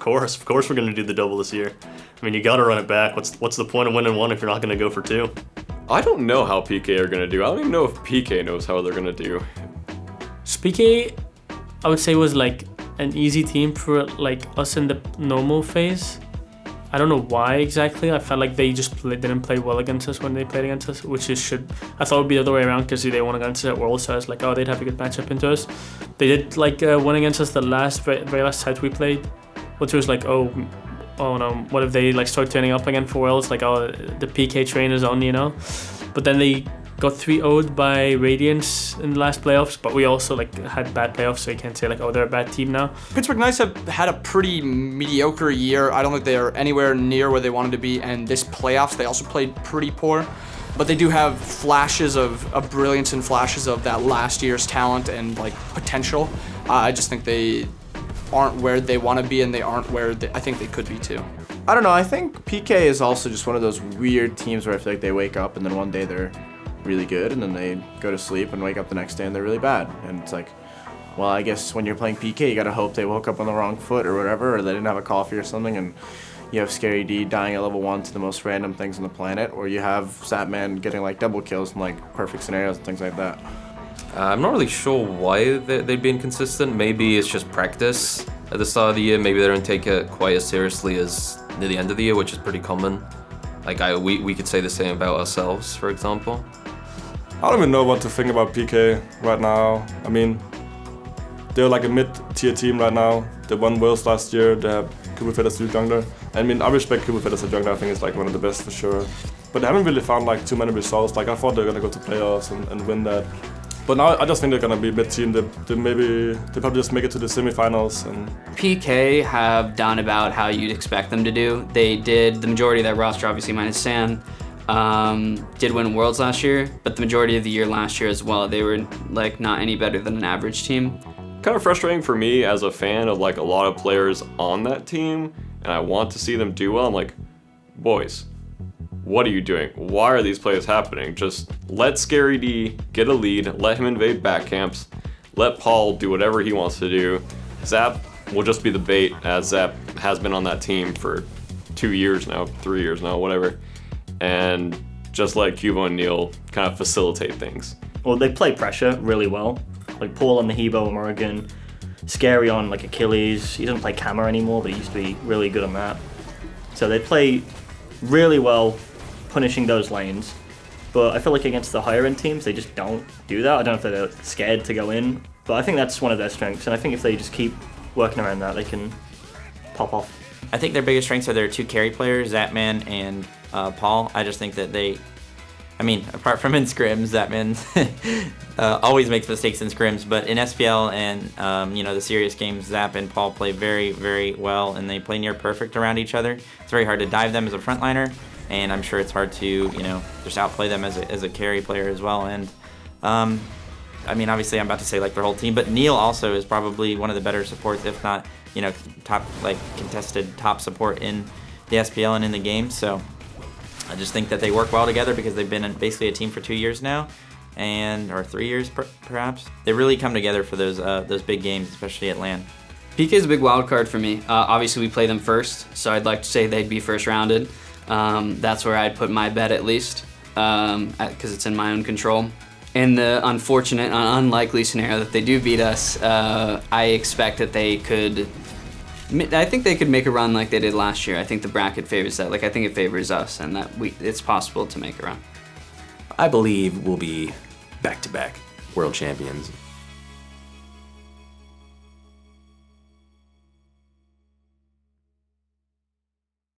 Of course we're going to do the double this year. I mean, you got to run it back. What's the point of winning one if you're not going to go for two? I don't know how PK are going to do. I don't even know if PK knows how they're going to do. PK, I would say, was like an easy team for like us in the normal phase. I don't know why exactly. I felt like they just didn't play well against us when they played against us, which is I thought it would be the other way around because they won against us at Worlds, so I was like, oh, they'd have a good matchup into us. They did like win against us the very last set we played, which was like, oh no, what if they like start turning up again for Worlds? Like, oh, the PK train is on, you know? But then they got 3-0'd by Radiance in the last playoffs, but we also like had bad playoffs, so you can't say like, oh, they're a bad team now. Pittsburgh Knights have had a pretty mediocre year. I don't think they are anywhere near where they wanted to be, and this playoffs they also played pretty poor. But they do have flashes of brilliance and flashes of that last year's talent and like potential. I just think they aren't where they want to be, and they aren't where I think they could be too. I don't know, I think PK is also just one of those weird teams where I feel like they wake up and then one day they're really good, and then they go to sleep and wake up the next day and they're really bad. And it's like, well, I guess when you're playing PK, you gotta hope they woke up on the wrong foot or whatever, or they didn't have a coffee or something, and you have Scary D dying at level 1 to the most random things on the planet, or you have Zapman getting like double kills in like perfect scenarios and things like that. I'm not really sure why they'd be inconsistent. Maybe it's just practice at the start of the year. Maybe they don't take it quite as seriously as near the end of the year, which is pretty common. Like we could say the same about ourselves, for example. I don't even know what to think about PK right now. I mean, they're like a mid-tier team right now. They won Worlds last year. They have Kubefed as the jungler. I mean, I respect Kubefed as a jungler. I think it's like one of the best for sure. But they haven't really found like too many results. Like I thought they were gonna go to playoffs and win that. But now I just think they're gonna be a mid-team. They probably just make it to the semifinals. And PK have done about how you'd expect them to do. They did the majority of that roster, obviously minus Sam. Did win Worlds last year, but the majority of the year last year as well, they were like not any better than an average team. Kind of frustrating for me as a fan of like a lot of players on that team, and I want to see them do well. I'm like, boys, what are you doing? Why are these plays happening? Just let Scary D get a lead, let him invade back camps, let Paul do whatever he wants to do. Zap will just be the bait, as Zap has been on that team for 2 years now, 3 years now, whatever. And just let Cubo and Neil kind of facilitate things. Well, they play pressure really well. Like Paul on the Hebo, Morrigan, Scary on like Achilles. He doesn't play Camera anymore, but he used to be really good on that. So they play really well punishing those lanes. But I feel like against the higher end teams, they just don't do that. I don't know if they're scared to go in, but I think that's one of their strengths. And I think if they just keep working around that, they can pop off. I think their biggest strengths are their two carry players, Zapman and Paul. I just think that apart from in scrims, Zapman always makes mistakes in scrims, but in SPL and the serious games, Zap and Paul play very, very well, and they play near perfect around each other. It's very hard to dive them as a frontliner, and I'm sure it's hard to just outplay them as a carry player as well. And obviously I'm about to say like their whole team, but Neil also is probably one of the better supports, if not top contested top support in the SPL and in the game. So I just think that they work well together because they've been basically a team for 2 years now, or 3 years perhaps. They really come together for those big games, especially at LAN. PK is a big wild card for me. Obviously we play them first, so I'd like to say they'd be first rounded. That's where I'd put my bet at least, because it's in my own control. In the unfortunate, unlikely scenario that they do beat us, I expect that I think they could make a run like they did last year. I think the bracket favors that. Like, I think it favors us, and that it's possible to make a run. I believe we'll be back-to-back world champions.